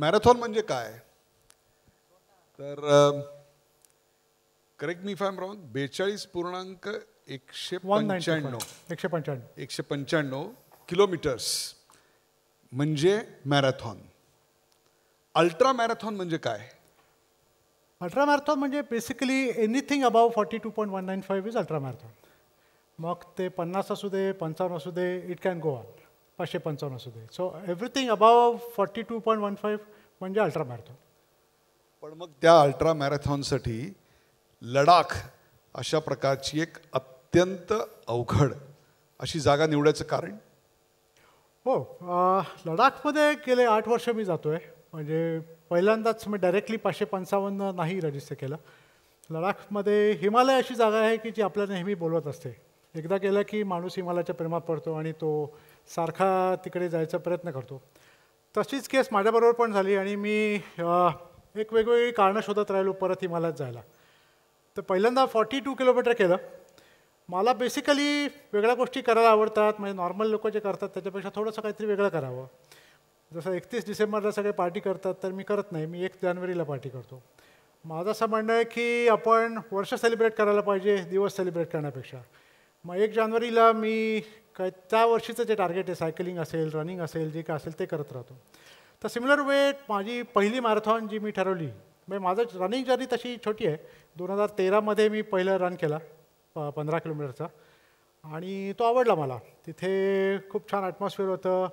Marathon म्हणजे काय? तर correct me if I am wrong, 42.195 kilometres म्हणजे मॅरेथॉन. अल्ट्रा मॅरेथॉन म्हणजे काय? अल्ट्रा मॅरेथॉन म्हणजे basically anything above 42.195 is ultra marathon. मग ते 50 असू दे, 55 असू दे, इट कॅन गो ऑन. 555 असू दे. सो एव्हरीथिंग अबाव 42.15 म्हणजे अल्ट्रा मॅरेथॉन. पण मग त्या अल्ट्रा मॅरेथॉनसाठी लडाख अशा प्रकारची एक अत्यंत अवघड अशी जागा निवडायचं कारण? हो, लडाखमध्ये गेले 8 वर्ष मी जातो आहे. म्हणजे पहिल्यांदाच मी डायरेक्टली 555 नाही रजिस्टर केलं. लडाखमध्ये हिमालय अशी जागा आहे की जी आपल्याला नेहमी बोलवत असते. एकदा गेलं की माणूस हिमालयाच्या प्रेमात पडतो आणि तो सारखा तिकडे जायचा प्रयत्न करतो. तशीच केस माझ्याबरोबर पण झाली आणि मी एक वेगवेगळी कारणं शोधत राहिलो परत हिमालयात जायला. तर पहिल्यांदा 42 किलोमीटर केलं. मला बेसिकली वेगळ्या गोष्टी करायला आवडतात. म्हणजे नॉर्मल लोक जे करतात त्याच्यापेक्षा थोडंसं काहीतरी वेगळं करावं. जसं 31 डिसेंबरला सगळे पार्टी करतात तर मी करत नाही. मी 1 जानेवारीला पार्टी करतो. माझं असं म्हणणं आहे की आपण वर्ष सेलिब्रेट करायला पाहिजे दिवस सेलिब्रेट करण्यापेक्षा. मग 1 जानेवारीला मी काय त्या वर्षीचं जे टार्गेट आहे, सायकलिंग असेल, रनिंग असेल, जे काय असेल ते करत राहतो. तर सिमिलर वे माझी पहिली मॅरेथॉन जी मी ठरवली, म्हणजे माझं रनिंग जर्नी तशी छोटी आहे. 2013मध्ये मी पहिलं रन केला 15 किलोमीटरचा आणि तो आवडला मला. तिथे खूप छान ॲटमॉस्फिअर होतं.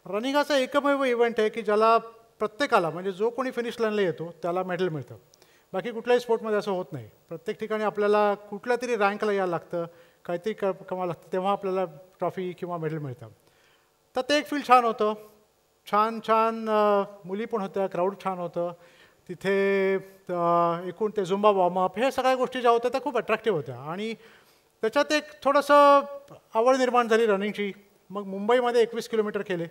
रनिंग असा एकमेव इव्हेंट आहे की ज्याला प्रत्येकाला म्हणजे जो कोणी फिनिश लाईनला येतो त्याला मेडल मिळतं. बाकी कुठल्याही स्पोर्टमध्ये असं होत नाही. प्रत्येक ठिकाणी आपल्याला कुठल्या तरी रँकला यायला लागतं, काहीतरी कमावं लागतं, तेव्हा आपल्याला ट्रॉफी किंवा मेडल मिळतं. तर ते एक फील छान होतं. छान छान मुली पण होत्या, क्राऊड छान होतं. तिथे एकूण ते झुंबा वॉर्मअप हे सगळ्या गोष्टी ज्या होत्या त्या खूप अट्रॅक्टिव्ह होत्या आणि त्याच्यात एक थोडंसं आवड निर्माण झाली रनिंगची. मग मुंबईमध्ये 21 किलोमीटर केले.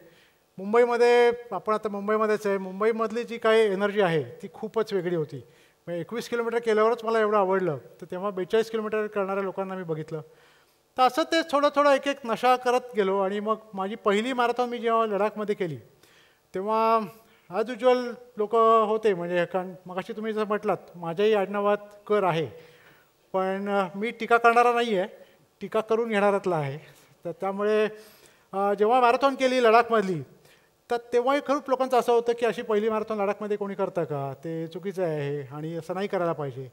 मुंबईमध्ये आपण आता मुंबईमध्येच आहे. मुंबईमधली जी काही एनर्जी आहे ती खूपच वेगळी होती. म्हणजे 21 किलोमीटर केल्यावरच मला एवढं आवडलं. तर तेव्हा 42 किलोमीटर करणाऱ्या लोकांना मी बघितलं. तर असं ते थोडं थोडं एक एक नशा करत गेलो आणि मग माझी पहिली मॅरेथॉन मी जेव्हा लडाखमध्ये केली तेव्हा ॲज युज्युअल लोक होते. म्हणजे कारण मगाशी तुम्ही जसं म्हटलात माझ्याही आडनावात कर आहे, पण मी टीका करणारा नाही आहे, टीका करून घेणारातला आहे. तर त्यामुळे जेव्हा मॅरेथॉन केली लडाखमधली तर तेव्हाही खूप लोकांचं असं होतं की अशी पहिली मॅरेथॉन लडाखमध्ये कोणी करतं का, ते चुकीचं आहे आणि असं नाही करायला पाहिजे.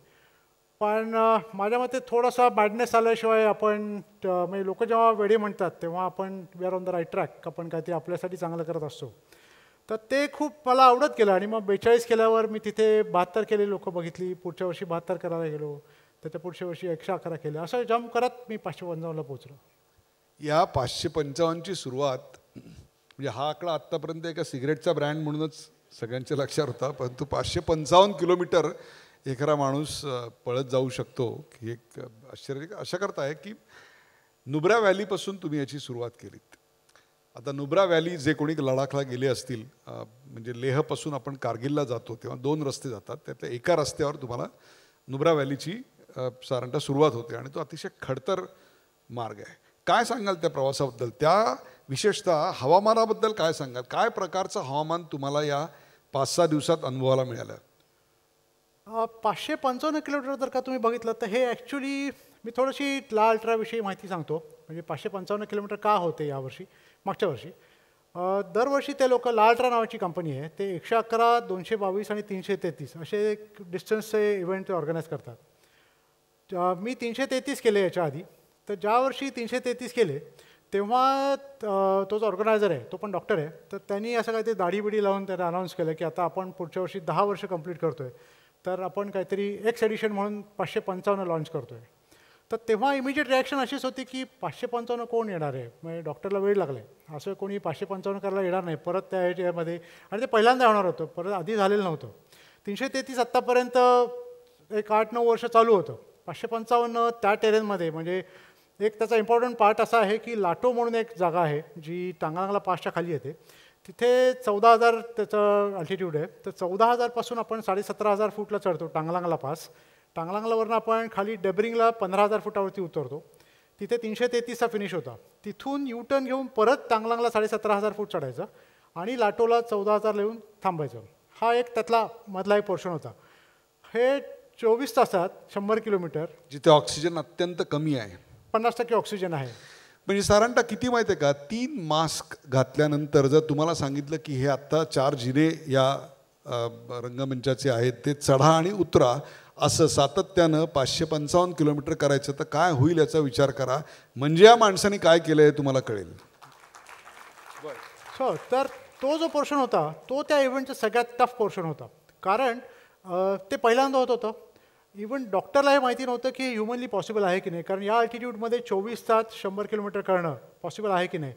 पण माझ्या मते थोडासा बॅडनेस आल्याशिवाय आपण म्हणजे लोक जेव्हा वेळी म्हणतात तेव्हा आपण we are on the right track, आपण काहीतरी आपल्यासाठी चांगलं करत असतो. तर ते खूप मला आवडत गेलं आणि मग 42 केल्यावर मी तिथे 72 केलेली लोक बघितली. पुढच्या वर्षी 72 करायला गेलो. त्याच्या पुढच्या वर्षी 111 केले. असं जम्प करत मी 555ला पोहोचलो. या 555ची सुरुवात म्हणजे हा आकडा आत्तापर्यंत एका सिगरेटचा ब्रँड म्हणूनच सगळ्यांच्या लक्षात होता. परंतु 555 किलोमीटर एखादा माणूस पळत जाऊ शकतो की एक आश्चर्य. अशा करता आहे की नुब्रा व्हॅलीपासून तुम्ही याची सुरुवात केलीत. आता नुब्रा व्हॅली जे कोणी लडाखला गेले असतील, म्हणजे लेहपासून आपण कारगिलला जातो तेव्हा 2 रस्ते जातात. त्यातल्या एका रस्त्यावर तुम्हाला नुब्रा व्हॅलीची साधारणतः सुरुवात होते आणि तो अतिशय खडतर मार्ग आहे. काय सांगाल त्या प्रवासाबद्दल? त्या विशेषतः हवामानाबद्दल काय सांगाल? काय प्रकारचं हवामान तुम्हाला या 5-6 दिवसात अनुभवायला मिळालं? 555 किलोमीटर जर का तुम्ही बघितलं तर हे ॲक्च्युली मी थोडीशी ला अल्ट्राविषयी माहिती सांगतो. म्हणजे 555 किलोमीटर का होते यावर्षी, मागच्या वर्षी. दरवर्षी ते लोक ला अल्ट्रा नावाची कंपनी आहे, ते 111, 222 आणि 333 असे डिस्टन्सचे इव्हेंट ते ऑर्गनाईज करतात. मी 333 केले याच्या आधी. तर ज्या वर्षी 333 केले तेव्हा तो जो ऑर्गनायझर आहे तो पण डॉक्टर आहे. तर त्यांनी असं काहीतरी दाढी-बिडी लावून त्यांना अनाऊन्स केलं की आता आपण पुढच्या वर्षी 10 वर्ष कंप्लीट करतो आहे. तर आपण काहीतरी एक्स एडिशन म्हणून 555 लॉन्च करतो आहे. तर तेव्हा इमिजिएट रिॲक्शन अशीच होती की 555 कोण येणार आहे? म्हणजे डॉक्टरला वेळ लागला आहे, असं कोणी 555 करायला येणार नाही परत त्या ह्याच्यामध्ये. आणि ते पहिल्यांदा होणार होतं, परत आधी झालेलं नव्हतं. 333 आत्तापर्यंत एक 8-9 वर्ष चालू होतं. 555 त्या टेरेनमध्ये म्हणजे एक त्याचा इम्पॉर्टंट पार्ट असा आहे की लाटो म्हणून एक जागा आहे जी टांगलांगला पासच्या खाली येते. तिथे 14,000 त्याचं अल्टिट्यूड आहे. तर 14,000 पासून आपण 17,500 फूटला चढतो टांगलांगला पास. टांगलांगलावरनं आपण खाली डेब्रिंगला 15,000 फुटावरती उतरतो. तिथे 333चा फिनिश होता. तिथून यू टर्न घेऊन परत टांगलांगला 17,500 फूट चढायचं आणि लाटोला 14,000 येऊन थांबायचं. हा एक त्यातला मधला एक पोर्शन होता. हे 24 तासात 100 किलोमीटर, जिथे ऑक्सिजन अत्यंत कमी आहे, 50% ऑक्सिजन आहे. म्हणजे साधारणतः किती माहिती आहे का, 3 मास्क घातल्यानंतर जर तुम्हाला सांगितलं की हे आत्ता 4 जिने या रंगमंचाचे आहेत ते चढा आणि उतरा, असं सातत्यानं 555 किलोमीटर करायचं, तर काय होईल याचा विचार करा. म्हणजे या माणसाने काय केलं हे तुम्हाला कळेल. तर तो जो पोर्शन होता तो त्या इव्हेंटचा सगळ्यात टफ पोर्शन होता. कारण ते पहिल्यांदा होत होतं. इव्हन डॉक्टरला हे माहिती नव्हतं की ह्युमनली पॉसिबल आहे की नाही, कारण या अल्टिट्यूडमध्ये 24 तास 100 किलोमीटर करणं पॉसिबल आहे की नाही.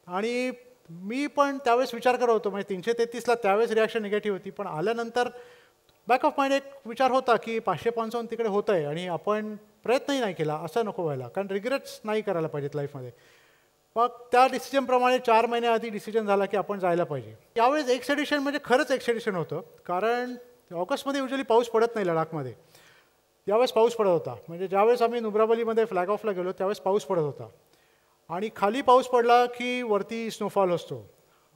आणि मी पण त्यावेळेस विचार करत होतो, म्हणजे 333ला त्यावेळेस रिॲक्शन निगेटिव्ह होती, पण आल्यानंतर बॅक ऑफ माइंड एक विचार होता की 555 तिकडे होतं आहे आणि आपण प्रयत्नही नाही केला, असं नको व्हायला, कारण रिग्रेट्स नाही करायला पाहिजेत लाईफमध्ये. मग त्या डिसिजनप्रमाणे 4 महिन्याआधी डिसिजन झाला की आपण जायला पाहिजे. यावेळेस एक्सपेडिशन म्हणजे खरंच एक्सपेडिशन होतं, कारण ऑगस्टमध्ये युजली पाऊस पडत नाही लडाखमध्ये. यावेळेस पाऊस पडत होता. म्हणजे ज्यावेळेस आम्ही नुब्राबलीमध्ये फ्लॅग ऑफला गेलो त्यावेळेस पाऊस पडत होता, आणि खाली पाऊस पडला की वरती स्नोफॉल असतो,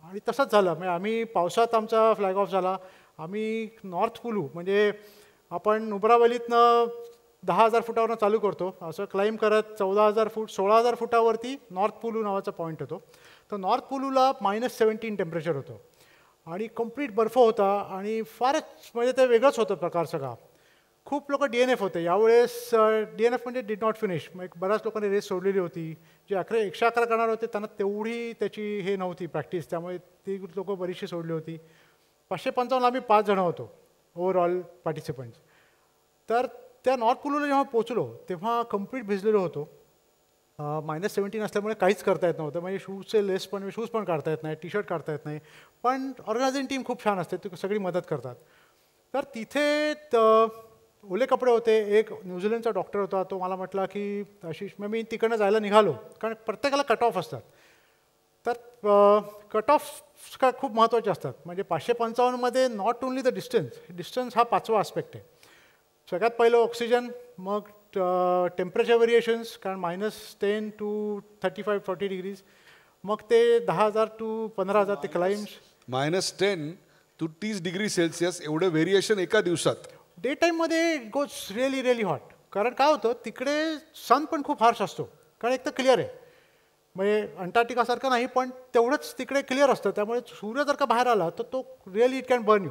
आणि तसंच झालं. म्हणजे आम्ही पावसात आमचा फ्लॅग ऑफ झाला. आम्ही नॉर्थ पुलू, म्हणजे आपण नुब्रावलीतनं 10,000 फुटावरनं चालू करतो, असं क्लाइंब करत 14,000 फूट 16,000 फुटावरती नॉर्थ पुलू नावाचा पॉईंट होतो. तर नॉर्थ पुलूला -17 टेम्परेचर होतं आणि कंप्लीट बर्फ होता, आणि फारच म्हणजे ते वेगळंच होतं प्रकार सगळा. खूप लोक DNF होते यावेळेस. DNF म्हणजे डिड नॉट फिनिश, मग बऱ्याच लोकांनी रेस सोडलेली होती. जे 111 करणार होते त्यांना तेवढी त्याची हे नव्हती प्रॅक्टिस, त्यामुळे ती लोकं बरीचशी सोडली होती. 555 आम्ही 5 जण होतो ओव्हरऑल पार्टिसिपंट्स. तर त्या नॉर्थ पुलूला जेव्हा पोचलो तेव्हा कंप्लीट भिजलेलो होतो. -17 असल्यामुळे काहीच करता येत नव्हतं, म्हणजे शूजचे लेस पण शूज पण काढता येत नाही, टी-शर्ट काढता येत नाही. पण ऑर्गनायझिंग टीम खूप छान असते, ती सगळी मदत करतात. तर तिथे ओले कपडे होते. एक न्यूझीलंडचा डॉक्टर होता, तो मला म्हटला की आशिष, मग मी तिकडनं जायला निघालो, कारण प्रत्येकाला कट ऑफ असतात. तर कट ऑफ का खूप महत्त्वाचे असतात. म्हणजे 555मध्ये नॉट ओन्ली द डिस्टन्स हा 5वा आस्पेक्ट आहे. सगळ्यात पहिलं ऑक्सिजन, मग टेम्परेचर व्हेरिएशन्स, कारण -10 to 35-40 डिग्रीज, मग ते 10,000 to 15,000 ते क्लाइम्स, -10 to 30 डिग्री सेल्सिअस एवढं व्हेरिएशन एका दिवसात. डे टाईममध्ये इट गोज रिअली हॉट. कारण काय होतं तिकडे सन पण खूप हार्श असतो, कारण एक तर क्लिअर आहे, म्हणजे अंटार्क्टिकासारखं नाही पण तेवढंच तिकडे क्लिअर असतं. त्यामुळे सूर्य जर का बाहेर आला तर तो really it can burn you.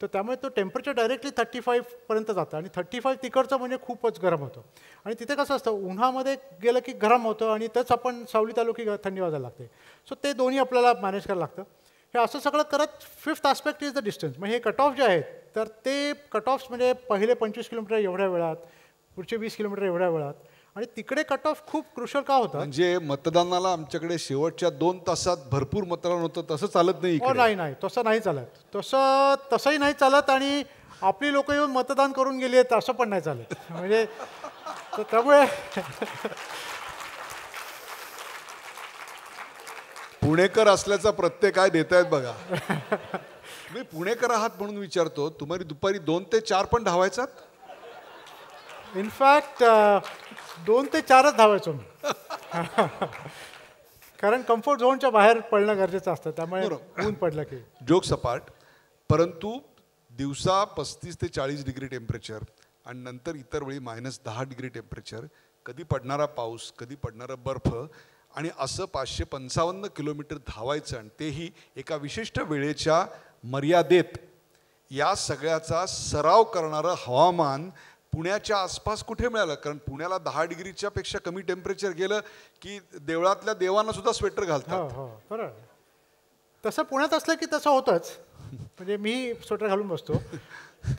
तर त्यामुळे तो टेम्परेचर डायरेक्टली 35 पर्यंत जातं, आणि 35 तिकडचं म्हणजे खूपच गरम होतं. आणि तिथे कसं असतं, उन्हामध्ये गेलं की गरम होतं, आणि तेच आपण सावलीत आलो की थंडी वाजायला लागते. सो ते दोन्ही आपल्याला मॅनेज करायला लागतं. हे असं सगळं करत 5th aspect is the distance. म्हणजे हे कट ऑफ जे आहेत, तर ते कट ऑफ्स म्हणजे पहिले 25 किलोमीटर एवढ्या वेळात, पुढचे 20 किलोमीटर एवढ्या वेळात, आणि तिकडे कट ऑफ खूप क्रुशल का होता. म्हणजे मतदानाला आमच्याकडे शेवटच्या 2 तासात भरपूर मतदान होतं, तसं चालत नाही. हो, नाही, तसं नाही चालत. तसंही नाही चालत, आणि आपली लोक येऊन मतदान करून गेली आहेत असं पण नाही चालत. म्हणजे त्यामुळे पुणेकर असल्याचा प्रत्यय काय देत आहेत बघा. मी पुणेकर आहात म्हणून विचारतो, तुम्हाला दुपारी 2 ते 4 पण धावायचात? इनफॅक्ट 2 ते 4च धावायचो मी. कारण कम्फर्ट झोनच्या बाहेर पडणं गरजेचं असतं, त्यामुळे ऊन पडलं की. जोक सपाट, परंतु दिवसा 35 ते 40 डिग्री टेम्परेचर, आणि नंतर इतर वेळी -10 डिग्री टेम्परेचर, कधी पडणारा पाऊस, कधी पडणारा बर्फ, आणि असं 555 किलोमीटर धावायचं, आणि तेही एका विशिष्ट वेळेच्या मर्यादेत. या सगळ्याचा सराव करणारं हवामान पुण्याच्या आसपास कुठे मिळालं? कारण पुण्याला 10 डिग्रीच्या पेक्षा कमी टेम्परेचर गेलं की देवळातल्या देवांना सुद्धा स्वेटर घालतात. हो, बरोबर. तसं पुण्यात असलं की तसं होतंच. म्हणजे मी स्वेटर घालून बसतो.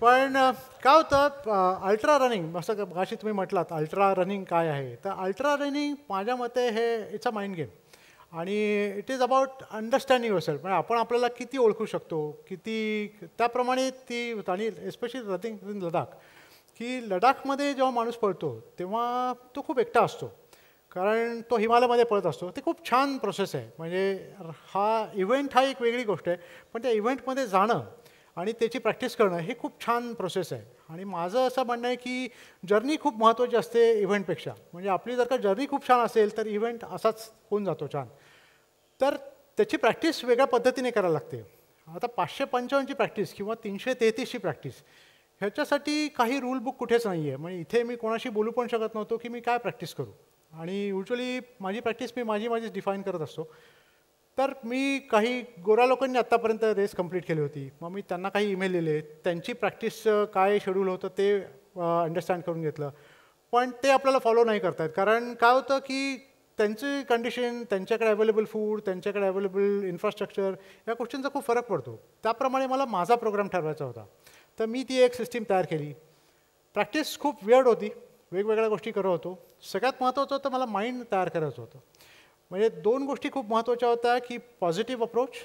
पण काय होतं, अल्ट्रा रनिंग, असं मगाशी तुम्ही म्हटलात अल्ट्रा रनिंग काय आहे, तर अल्ट्रा रनिंग माझ्या मते हे इट्स अ माइंड गेम, आणि it is about understanding yourself. म्हणजे आपण आपल्याला किती ओळखू शकतो, किती त्याप्रमाणे ती. आणि एस्पेशली रनिंग इन लडाख, की लडाखमध्ये जेव्हा माणूस पळतो तेव्हा तो खूप एकटा असतो, कारण तो हिमालयामध्ये पळत असतो. ते खूप छान प्रोसेस आहे. म्हणजे हा इव्हेंट हा एक वेगळी गोष्ट आहे, पण त्या इव्हेंटमध्ये जाणं आणि त्याची प्रॅक्टिस करणं हे खूप छान प्रोसेस आहे. आणि माझं असं म्हणणं आहे की जर्नी खूप महत्त्वाची असते इव्हेंटपेक्षा. म्हणजे आपली जर का जर्नी खूप छान असेल तर इव्हेंट असाच होऊन जातो छान. तर त्याची प्रॅक्टिस वेगळ्या पद्धतीने करायला लागते. आता 555ची प्रॅक्टिस किंवा 333ची प्रॅक्टिस ह्याच्यासाठी काही रूल बुक कुठेच नाही आहे. म्हणजे इथे मी कोणाशी बोलू पण शकत नव्हतो की मी काय प्रॅक्टिस करू. आणि युजली माझी प्रॅक्टिस मी माझीच डिफाईन करत असतो. तर मी काही गोरा लोकांनी आत्तापर्यंत रेस कंप्लीट केली होती. मग मी त्यांना काही ईमेल लिहिले, त्यांची प्रॅक्टिसचं काय शेड्यूल होतं ते अंडरस्टँड करून घेतलं. पण ते आपल्याला फॉलो नाही करतायत. कारण काय होतं की त्यांची कंडिशन, त्यांच्याकडे अवेलेबल फूड, त्यांच्याकडे अवेलेबल इन्फ्रास्ट्रक्चर या गोष्टींचा खूप फरक पडतो. त्याप्रमाणे मला माझा प्रोग्राम ठरवायचा होता. तर मी ती एक सिस्टीम तयार केली. प्रॅक्टिस खूप वेअर्ड होती, वेगवेगळ्या गोष्टी करत होतो. सगळ्यात महत्त्वाचं होतं मला माइंड तयार करायचं होतं. म्हणजे 2 गोष्टी खूप महत्त्वाच्या होत्या की पॉझिटिव्ह अप्रोच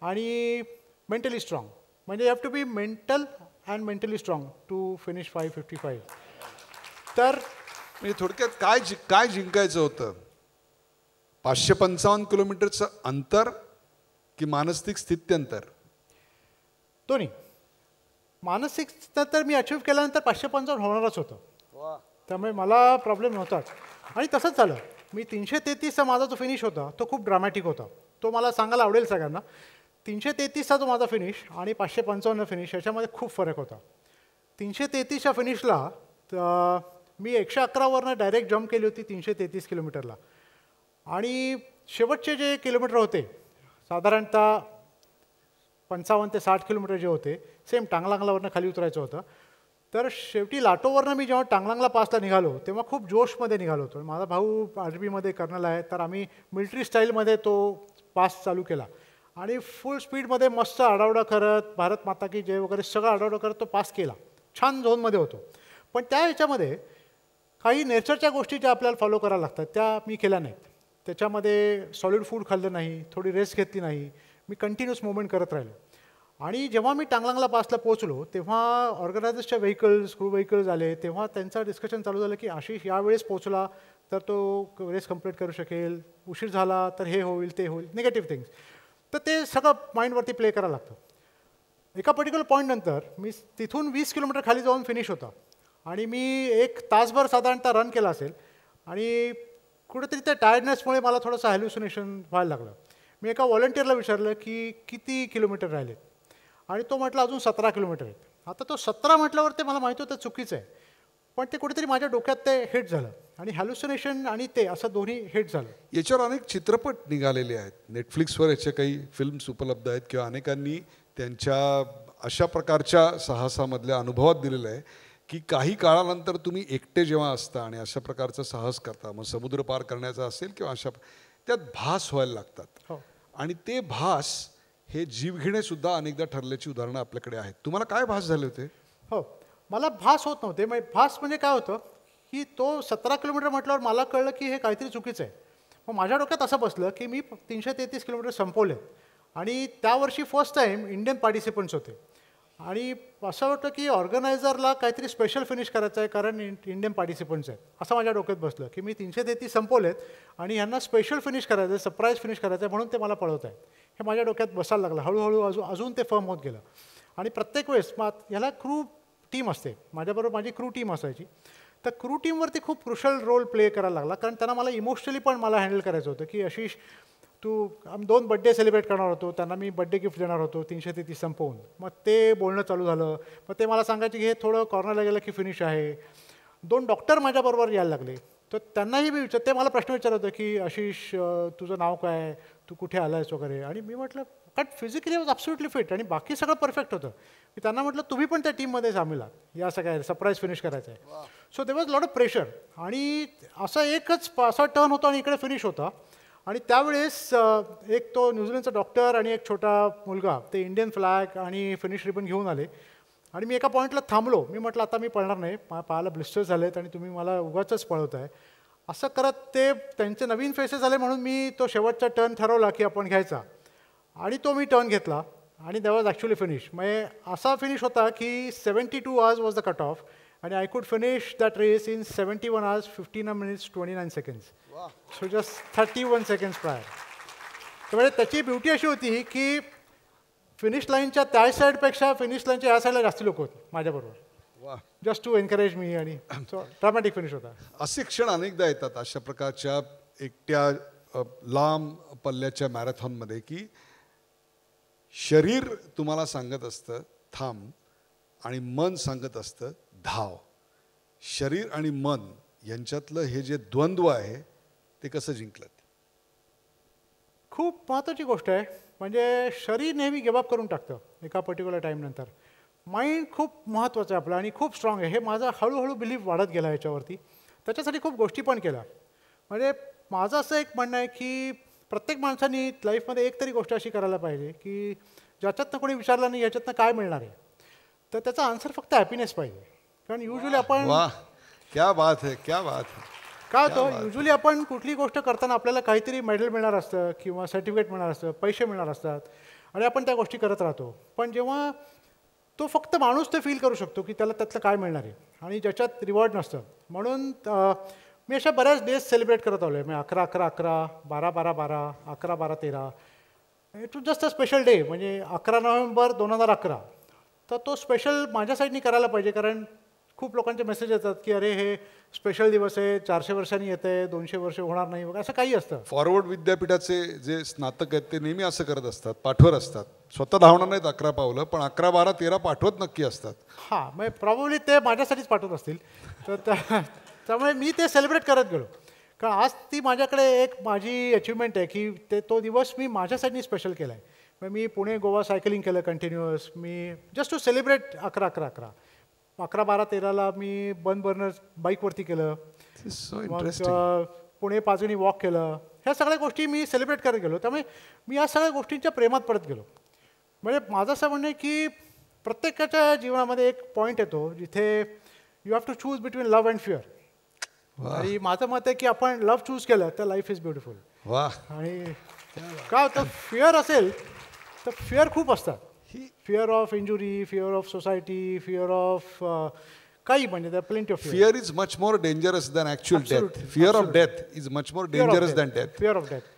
आणि मेंटली स्ट्रॉंग. म्हणजे you have to be mental and mentally strong to finish 555. तर म्हणजे थोडक्यात काय जिंकायचं होतं? 555 किलोमीटरचं अंतर की मानसिक स्थित्यंतर? दोन्ही. मानसिक तर मी अचीव्ह केल्यानंतर 555 होणारच होतं. त्यामुळे मला प्रॉब्लेम नव्हताच. आणि तसंच झालं. मी 333चा माझा जो फिनिश होता तो खूप ड्रामॅटिक होता. तो मला सांगायला आवडेल सगळ्यांना. 333चा जो माझा फिनिश आणि 555 फिनिश याच्यामध्ये खूप फरक होता. 333च्या फिनिशला मी 111वरनं डायरेक्ट जम्प केली होती 333 किलोमीटरला. आणि शेवटचे जे किलोमीटर होते साधारणतः 55 ते 60 किलोमीटर जे होते सेम टांगलांगलावरनं खाली उतरायचं होतं. तर शेवटी लाटोवरनं मी जेव्हा टांगलांगला पासला निघालो तेव्हा खूप जोशमध्ये निघालो होतो. माझा भाऊ आर्मीमध्ये कर्नल आहे, तर आम्ही मिलिटरी स्टाईलमध्ये तो पास चालू केला आणि फुल स्पीडमध्ये मस्त आडावडा करत भारत माता की जय वगैरे सगळं आडावडा करत तो पास केला. छान झोनमध्ये होतो. पण त्या ह्याच्यामध्ये काही नेचरच्या गोष्टी ज्या आपल्याला फॉलो करायला लागतात त्या मी केल्या नाहीत. त्याच्यामध्ये सॉलिड फूड खाल्लं नाही, थोडी रेस्ट घेतली नाही, मी कंटिन्युअस मुवमेंट करत राहिलो. आणि जेव्हा मी टांगलांगला पासला पोहोचलो तेव्हा ऑर्गनायझर्सच्या व्हेकल्स, क्रू व्हेकल्स आले. तेव्हा त्यांचं डिस्कशन चालू झालं की आशिष यावेळेस पोहोचला तर तो रेस कंप्लीट करू शकेल, उशीर झाला तर हे होईल ते होईल, निगेटिव्ह थिंग्स. तर ते सगळं माइंडवरती प्ले करायला लागतं. एका पर्टिक्युलर पॉईंटनंतर मी तिथून 20 किलोमीटर खाली जाऊन फिनिश होता आणि मी 1 तासभर साधारणतः रन केला असेल आणि कुठेतरी त्या टायर्डनेसमुळे मला थोडंसं हॅल्युसिनेशन व्हायला लागलं. मी एका व्हॉलंटिअरला विचारलं की किती किलोमीटर राहिलेत आणि तो म्हटला अजून 17 किलोमीटर आहेत. आता तो 17 म्हटल्यावर ते मला माहिती होतं चुकीचं आहे, पण ते कुठेतरी माझ्या डोक्यात ते हिट झालं आणि हॅल्युसिनेशन आणि ते असं दोन्ही हिट झालं. याच्यावर अनेक चित्रपट निघालेले आहेत. नेटफ्लिक्सवर याच्या काही फिल्म्स उपलब्ध आहेत किंवा अनेकांनी त्यांच्या अशा प्रकारच्या साहसामधल्या अनुभवात दिलेलं आहे की काही काळानंतर तुम्ही एकटे जेव्हा असता आणि अशा प्रकारचं साहस करता, मग समुद्र पार करण्याचा असेल किंवा अशा, त्यात भास व्हायला लागतात. आणि ते भास हे जीवघेणेसुद्धा अनेकदा ठरल्याची उदाहरणं आपल्याकडे आहेत. तुम्हाला काय भास झाले होते? हो, मला भास होत नव्हते. भास म्हणजे काय होतं की तो 17 किलोमीटर म्हटल्यावर मला कळलं की हे काहीतरी चुकीचं आहे. मग माझ्या डोक्यात असं बसलं की मी 333 किलोमीटर संपवले आणि त्यावर्षी फर्स्ट टाईम इंडियन पार्टिसिपंट्स होते आणि असं वाटतं की ऑर्गनायझरला काहीतरी स्पेशल फिनिश करायचं आहे कारण इंडियन पार्टिसिपंट्स आहेत. असं माझ्या डोक्यात बसलं की मी 333 संपवलेत आणि यांना स्पेशल फिनिश करायचं आहे, सरप्राईज फिनिश करायचं आहे म्हणून ते मला पळवत आहेत. हे माझ्या डोक्यात बसायला लागलं. हळूहळू अजून ते फर्म होत गेलं. आणि प्रत्येक वेळेस ह्याला क्रू टीम असते, माझ्याबरोबर माझी क्रू टीम असायची. तर क्रू टीमवरती खूप क्रुशल रोल प्ले करायला लागला कारण त्यांना मला इमोशनली पण मला हँडल करायचं होतं की आशिष आम्ही 2 बड्डे सेलिब्रेट करणार होतो, त्यांना मी बड्डे गिफ्ट देणार होतो 333 संपवून. मग ते बोलणं चालू झालं. मग ते मला सांगायचे की हे थोडं कॉर्नरला गेलं की फिनिश आहे. 2 डॉक्टर माझ्याबरोबर यायला लागले. तर त्यांनाही मी ते मला प्रश्न विचारत होते की आशिष तुझं नाव काय, तू कुठे आला आहेस वगैरे. आणि मी म्हटलं कारण फिजिकली वॉज ॲब्सोल्युटली फिट आणि बाकी सगळं परफेक्ट होतं. मी त्यांना म्हटलं तुम्ही पण त्या टीममध्ये सामील आहात, या सगळ्या सरप्राईज फिनिश करायचं आहे. So they was lot of pressure. आणि असा एकच असा टर्न होता आणि इकडे फिनिश होता. आणि त्यावेळेस एक तो न्यूझीलंडचा डॉक्टर आणि एक छोटा मुलगा ते इंडियन फ्लॅग आणि फिनिश रिबन घेऊन आले आणि मी एका पॉईंटला थांबलो. मी म्हटलं आता मी पळणार नाही, पायाला ब्लिस्टर्स झालेत आणि तुम्ही मला उगाचच पळवत आहे. असं करत ते त्यांचे नवीन फेसेस आले म्हणून मी तो शेवटचा टर्न ठरवला की आपण घ्यायचा आणि तो मी टर्न घेतला आणि दॅट वॉज ॲक्च्युली फिनिश. म्हणजे असा फिनिश होता की 72 hours was the cut off आणि I could finish that race in 71 hours 15 minutes 29 seconds. So just 31 seconds prior. त्यामुळे त्याची ब्युटी अशी होती की फिनिश लाईनच्या त्या साईडपेक्षा फिनिश लाईनच्या या साईडला जास्त लोक होते माझ्याबरोबर, जस्ट टू एनकरेज मी. आणि ड्रामॅटिक फिनिश होता. असे क्षण अनेकदा येतात अशा प्रकारच्या एकट्या लांब पल्ल्याच्या मॅरेथॉनमध्ये की शरीर तुम्हाला सांगत असतं थांब आणि मन सांगत असतं धाव. शरीर आणि मन यांच्यातलं हे जे द्वंद्व आहे ते कसं जिंकलं? खूप महत्त्वाची गोष्ट आहे. म्हणजे शरीर नेहमी गिवअप करून टाकतं एका पर्टिक्युलर टाईमनंतर. माइंड खूप महत्त्वाचं आहे आपलं आणि खूप स्ट्रॉंग आहे. हे माझा हळूहळू बिलीफ वाढत गेला याच्यावरती. त्याच्यासाठी खूप गोष्टी पण केल्या. म्हणजे माझं असं एक म्हणणं आहे की प्रत्येक माणसाने लाईफमध्ये एक तरी गोष्ट अशी करायला पाहिजे की ज्याच्यातनं कोणी विचारलं नाही याच्यातनं काय मिळणार आहे, तर त्याचा आन्सर फक्त हॅपीनेस पाहिजे. कारण युजली आपण वाह, क्या बात है, क्या बात है. काय होतं, युजली आपण कुठली गोष्ट करताना आपल्याला काहीतरी मेडल मिळणार असतं किंवा सर्टिफिकेट मिळणार असतं, पैसे मिळणार असतात आणि आपण त्या गोष्टी करत राहतो. पण जेव्हा तो फक्त माणूस ते फील करू शकतो की त्याला त्यातलं काय मिळणार आहे आणि ज्याच्यात रिवॉर्ड नसतं. म्हणून मी अशा बऱ्याच डेज सेलिब्रेट करत आलो आहे. मी 11-11-11, 12-12-12, 11-12-13. It was just a special day. म्हणजे 11 नोव्हेंबर 2011. तर तो स्पेशल माझ्या साईडनी करायला पाहिजे. कारण खूप लोकांचे मेसेज येतात की अरे हे स्पेशल दिवस आहे, 400 वर्षांनी येत आहे, 200 वर्ष होणार नाही वगैरे असं काही असतं. फॉरवर्ड विद्यापीठाचे जे स्नातक आहेत ते नेहमी असं करत असतात, पाठवर असतात. स्वतः धावणार नाहीत 11 पावलं, पण 11-12-13 पाठवत नक्की असतात. हां, म्हणजे प्रॉब्ली ते माझ्यासाठीच पाठवत असतील. तर त्यामुळे मी ते सेलिब्रेट करत गेलो. कारण आज ती माझ्याकडे एक माझी अचिव्हमेंट आहे की तो दिवस मी माझ्या साईडनी स्पेशल केला आहे. मग मी पुणे गोवा सायकलिंग केलं कंटिन्युअस. मी जस्ट टू सेलिब्रेट 11-11-11. 11-12-13ला मी बर्नर बाईकवरती केलं. मग पुणे पाचगणी वॉक केलं. ह्या सगळ्या गोष्टी मी सेलिब्रेट करत गेलो. त्यामुळे मी या सगळ्या गोष्टींच्या प्रेमात पडत गेलो. म्हणजे माझं असं म्हणणं आहे की प्रत्येकाच्या जीवनामध्ये एक पॉईंट येतो जिथे you have to choose between love and fear. आणि माझं मत आहे की आपण लव्ह चूज केलं तर लाईफ इज ब्युटिफुल. आणि काय होतं, फिअर असेल तर फिअर खूप असतात. Fear of injury, fear of society, fear of काही म्हणजे there are plenty of fear. Fear is much more dangerous than actual death. Fear of death is much more dangerous than death. Fear of death.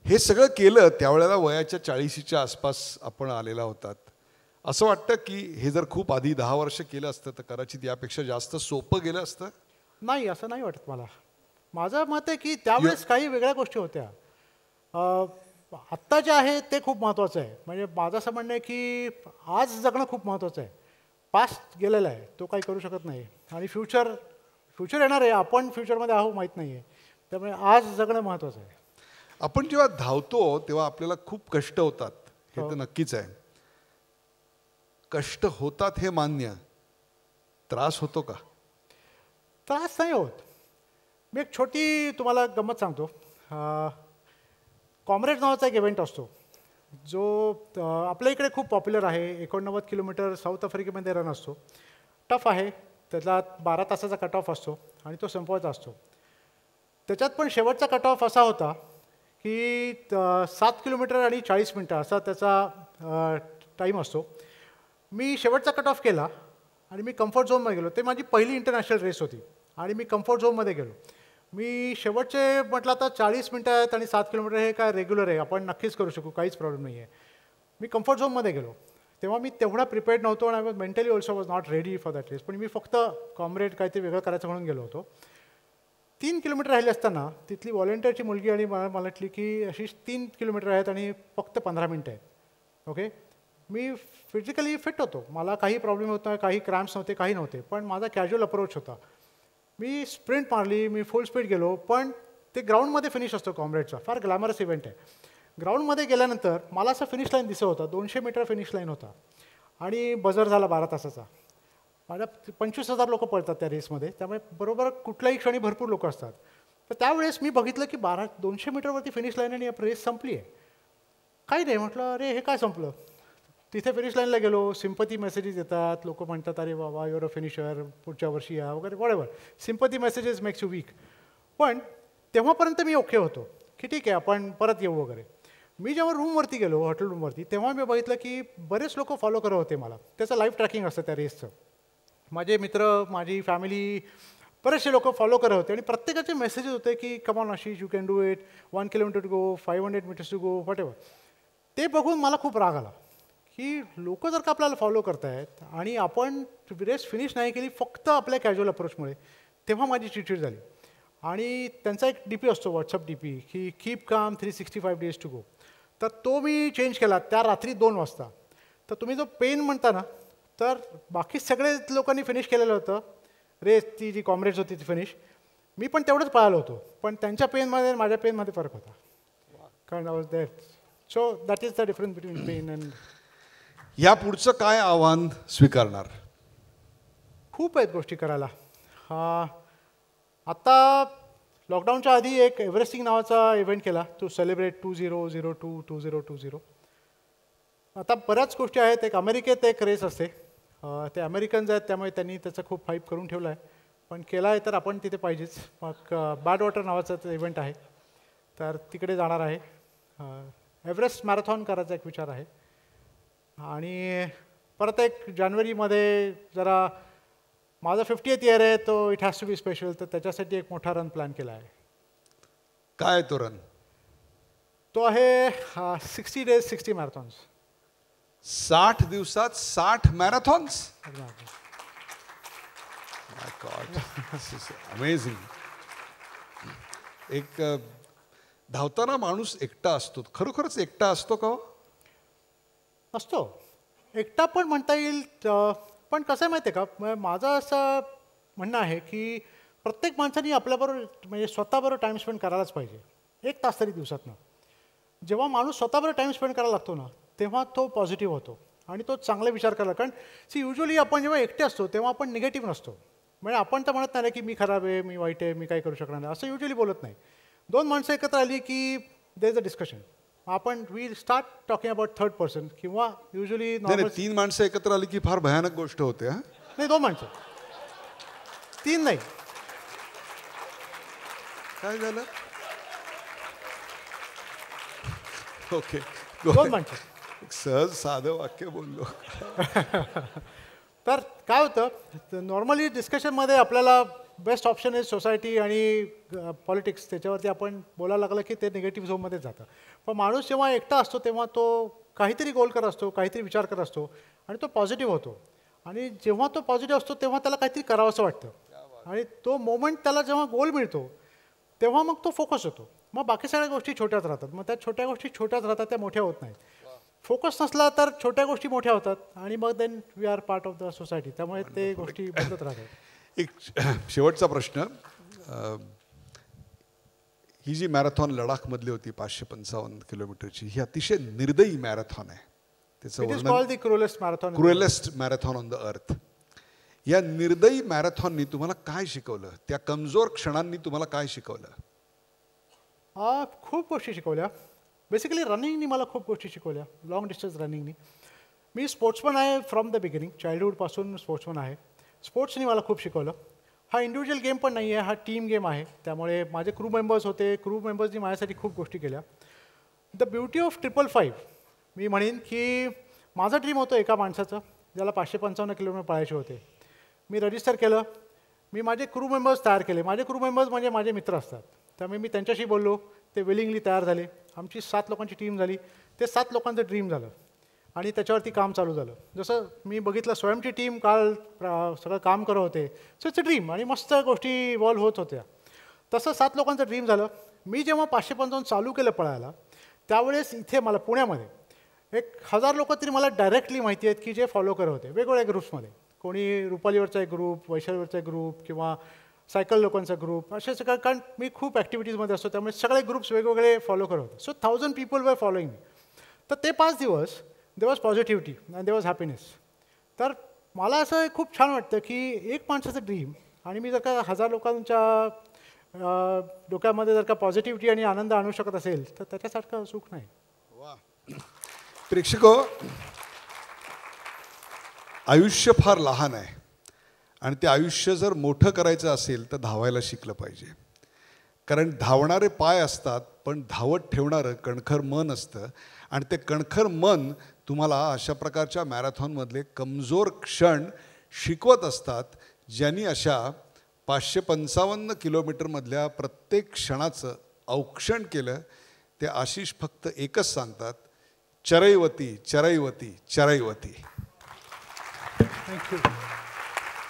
हे सगळं केलं त्यावेळेला वयाच्या 40च्या आसपास आपण आलेला होतात. असं वाटतं की हे जर खूप आधी 10 वर्ष केलं असतं तर कदाचित यापेक्षा जास्त सोपं गेलं असतं. नाही, असं नाही वाटत मला. माझं मत आहे की त्यावेळेस काही वेगळ्या गोष्टी होत्या. आत्ता जे आहे ते खूप महत्त्वाचं आहे. म्हणजे माझं असं म्हणणं आहे की आज जगणं खूप महत्त्वाचं आहे. पास्ट गेलेला आहे, तो काही करू शकत नाही. आणि फ्युचर येणार आहे, आपण फ्युचरमध्ये आहोत माहीत नाही आहे. त्यामुळे आज जगणं महत्त्वाचं आहे. आपण जेव्हा धावतो तेव्हा आपल्याला खूप कष्ट होतात, हे तर नक्कीच आहे. कष्ट होतात हे मान्य, त्रास होतो का? त्रास नाही होत. मी एक छोटी तुम्हाला गंमत सांगतो. कॉम्रेड नावाचा एक इव्हेंट असतो जो आपल्या इकडे खूप पॉप्युलर आहे. 89 किलोमीटर साऊथ आफ्रिकेमध्ये रन असतो. टफ आहे. त्यातला 12 तासाचा कट ऑफ असतो आणि तो संपवायचा असतो. त्याच्यात पण शेवटचा कट ऑफ असा होता की 7 किलोमीटर आणि 40 मिनटं असा त्याचा टाईम असतो. मी शेवटचा कट ऑफ केला आणि मी कम्फर्ट झोनमध्ये गेलो. ते माझी पहिली इंटरनॅशनल रेस होती आणि मी कम्फर्ट झोनमध्ये गेलो. मी शेवटचे म्हटलं आता 40 मिनटं आहेत आणि 7 किलोमीटर हे काय रेग्युलर आहे, आपण नक्कीच करू शकू, काहीच प्रॉब्लेम नाही आहे. मी कम्फर्ट झोनमध्ये गेलो. तेव्हा मी तेवढा प्रिपेअर्ड नव्हतो आणि I was mentally also was not ready for that race. पण मी फक्त कॉम्रेड काहीतरी वेगळं करायचं म्हणून गेलो होतो. 3 किलोमीटर राहिले असताना तिथली व्हॉलेंटिअरची मुलगी आणि मला म्हटली की अशी 3 किलोमीटर आहेत आणि फक्त 15 मिनटं आहेत. ओके, मी फिजिकली फिट होतो, मला काही प्रॉब्लेम होत नाही, काही क्रॅम्प्स नव्हते, काही नव्हते. पण माझा कॅज्युअल अप्रोच होता. मी स्प्रिंट मारली, मी फुल स्पीड गेलो. पण ते ग्राउंडमध्ये फिनिश असतो कॉम्रेडचा, फार ग्लॅमरस इव्हेंट आहे. ग्राउंडमध्ये गेल्यानंतर मला असं फिनिश लाईन दिसत होता, 200 मीटर फिनिश लाईन होता आणि बजर झाला 12 तासाचा. माझ्या 25,000 लोक पळतात त्या रेसमध्ये, त्यामुळे बरोबर कुठल्याही क्षणी भरपूर लोक असतात. तर त्यावेळेस मी बघितलं की 200 मीटरवरती फिनिश लाईन आणि रेस संपली आहे. काही नाही, म्हटलं अरे हे काय संपलं. तिथे फिनिश लाईनला गेलो, सिम्पथी मेसेजेस येतात, लोक म्हणतात अरे बाबा युअर अ फिनिशर, पुढच्या वर्षी या वगैरे whatever. Sympathy messages makes you weak. पण तेव्हापर्यंत मी ओके होतो की ठीक आहे आपण परत येऊ वगैरे. मी जेव्हा रूमवरती गेलो, हॉटेल रूमवरती, तेव्हा मी बघितलं की बरेच लोक फॉलो करत होते मला. त्याचं लाईव्ह ट्रॅकिंग असतं त्या रेसचं. माझे मित्र, माझी फॅमिली, बरेचसे लोक फॉलो करत होते आणि प्रत्येकाचे मेसेजेस होते की come on Ashish, you can do it, 1 kilometre to go, 500 metres to go, whatever. ते बघून मला खूप राग आला की लोक जर का आपल्याला फॉलो करतायत आणि आपण रेस फिनिश नाही केली फक्त आपल्या कॅज्युअल अप्रोचमुळे, तेव्हा माझी चिडचिड झाली. आणि त्यांचा एक DP असतो, व्हॉट्सअप DP, की keep calm 365 days to go. तर तो मी चेंज केला त्या रात्री 2 वाजता. तर तुम्ही जो पेन म्हणता ना, तर बाकी सगळे लोकांनी फिनिश केलेलं होतं. रेस ती जी कॉम्रेड्स होती ती फिनिश. मी पण तेवढंच पळालो होतो, पण त्यांच्या पेनमध्ये आणि माझ्या पेनमध्ये फरक होता. कारण I was there. So that is the difference between pain and. या पुढचं काय आव्हान स्वीकारणार? खूप आहेत गोष्टी करायला. आता लॉकडाऊनच्या आधी एक एव्हरेस्टिंग नावाचा इव्हेंट केला टू सेलिब्रेट 2002. आता बऱ्याच गोष्टी आहेत. एक अमेरिकेत एक रेस असते, ते अमेरिकन्स आहेत त्यामुळे त्यांनी त्याचं खूप हाईप करून ठेवलं आहे, पण केला आहे तर आपण तिथे पाहिजेच. मग बॅड वॉटर नावाचा ते इव्हेंट आहे, तर तिकडे जाणार आहे. एव्हरेस्ट मॅरेथॉन करायचा एक विचार आहे. आणि परत एक जानेवारीमध्ये जरा माझा 50th इयर आहे, तो it has to be special, तर त्याच्यासाठी एक मोठा रन प्लॅन केला आहे. काय तो रन? तो आहे 60 days 60 मॅरेथॉन्स. 60 दिवसात 60 marathons. My God, this is amazing. एक धावताना माणूस एकटा असतो, खरोखरच एकटा असतो का? असतो एकटा पण म्हणता येईल. पण कसं आहे माहिती आहे का, माझं असं म्हणणं आहे की प्रत्येक माणसाने आपल्याबरोबर म्हणजे स्वतःबरोबर टाईम स्पेंड करायलाच पाहिजे, 1 तास तरी दिवसातनं. जेव्हा माणूस स्वतःबरोबर टाईम स्पेंड करायला लागतो ना, तेव्हा तो पॉझिटिव्ह होतो आणि तो चांगले विचार करायला. कारण युजली आपण जेव्हा एकटे असतो तेव्हा आपण निगेटिव्ह नसतो. म्हणजे आपण तर म्हणत नाही की मी खराब आहे, मी वाईट आहे, मी काय करू शकणार नाही, असं युजली बोलत नाही. 2 माणसं एकत्र आली की देर इज अ डिस्कशन. आपण we start talking about third person किंवा युजली 3 माणसं एकत्र आली की फार भयानक गोष्ट होते. नाही 2 माणसं, 3 नाही. काय झालं? ओके, 2 माणसं. सहज साधं वाक्य बोललो. तर काय होतं, नॉर्मली डिस्कशनमध्ये आपल्याला बेस्ट ऑप्शन आहे सोसायटी आणि पॉलिटिक्स, त्याच्यावरती आपण बोलायला लागलं की ते निगेटिव्ह झोनमध्येच जातं. पण माणूस जेव्हा एकटा असतो तेव्हा तो काहीतरी गोल करत असतो, काहीतरी विचार करत असतो आणि तो पॉझिटिव्ह होतो. आणि जेव्हा तो पॉझिटिव्ह असतो तेव्हा त्याला काहीतरी करावंसं वाटतं. आणि तो मोमेंट त्याला जेव्हा गोल मिळतो तेव्हा मग तो फोकस होतो. मग बाकी सगळ्या गोष्टी छोट्याच राहतात. मग त्या छोट्या गोष्टी छोट्याच राहतात, त्या मोठ्या होत नाहीत. फोकस नसला तर छोट्या गोष्टी मोठ्या होतात आणि मग then we are part of the society. त्यामुळे ते गोष्टी बदलत राहतात. एक शेवटचा प्रश्न. ही जी मॅरेथॉन लडाखमधली होती 555 किलोमीटरची, ही अतिशय निर्दयी मॅरेथॉन आहे. त्याचं वर्णन क्रुएलेस्ट मॅरेथॉन ऑन द अर्थ. या निर्दयी मॅरेथॉननी तुम्हाला काय शिकवलं? त्या कमजोर क्षणांनी तुम्हाला काय शिकवलं? खूप गोष्टी शिकवल्या. बेसिकली रनिंगनी मला खूप गोष्टी शिकवल्या. लॉंग डिस्टन्स रनिंगनी. मी स्पोर्ट्समन आहे फ्रॉम द बिगिनिंग, चाइल्डहूडपासून स्पोर्ट्समन आहे. स्पोर्ट्सनी मला खूप शिकवलं. हा इंडिव्हिज्युअल गेम पण नाही आहे, हा टीम गेम आहे. त्यामुळे माझे क्रू मेंबर्स होते, क्रू मेंबर्सनी माझ्यासाठी खूप गोष्टी केल्या. द ब्युटी ऑफ 555 मी म्हणेन की माझं ड्रीम होतं एका माणसाचं ज्याला 555 किलोमीटर पळायचे होते. मी रजिस्टर केलं, मी माझे क्रू मेंबर्स तयार केले. माझे क्रू मेंबर्स म्हणजे माझे मित्र असतात, त्यामुळे मी त्यांच्याशी बोललो, ते विलिंगली तयार झाले. आमची 7 लोकांची टीम झाली. ते 7 लोकांचं ड्रीम झालं आणि त्याच्यावरती काम चालू झालं. जसं मी बघितलं स्वयंची टीम काल सगळं काम करत होते, सो इट्स अ ड्रीम आणि मस्त गोष्टी इव्हॉल्व्ह होत होत्या. तसं 7 लोकांचं ड्रीम झालं. मी जेव्हा 555 चालू केलं पळायला त्यावेळेस इथे मला पुण्यामध्ये 1000 लोक तरी मला डायरेक्टली माहिती आहेत की जे फॉलो करत होते वेगवेगळ्या ग्रुप्समध्ये. कोणी रुपालीवरचा एक ग्रुप, वैशालीवरचा एक ग्रुप किंवा सायकल लोकांचा ग्रुप, असे सगळं. कारण मी खूप ॲक्टिव्हिटीजमध्ये असतो त्यामुळे सगळे ग्रुप्स वेगवेगळे फॉलो करत होते. सो 1000 पीपल वर फॉलोईंग मी. तर ते 5 दिवस there was positivity and there was happiness. तर मला असं खूप छान वाटतं की एक माणसाचं ड्रीम आणि मी जर का 1000 लोकांच्या डोक्यामध्ये जर का पॉझिटिव्हिटी आणि आनंद आणू शकत असेल तर त्याच्यासारखं सुख नाही. प्रेक्षको, आयुष्य फार लहान आहे आणि ते आयुष्य जर मोठं करायचं असेल तर धावायला शिकलं पाहिजे. कारण धावणारे पाय असतात पण धावत ठेवणारं कणखर मन असतं आणि ते कणखर मन तुम्हाला अशा प्रकारच्या मॅरेथॉनमधले कमजोर क्षण शिकवत असतात, ज्यांनी अशा 555 किलोमीटरमधल्या प्रत्येक क्षणाचं औक्षण केलं. ते आशिष फक्त एकच सांगतात, चरैवती चरैवती चरैवती.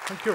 थँक्यू.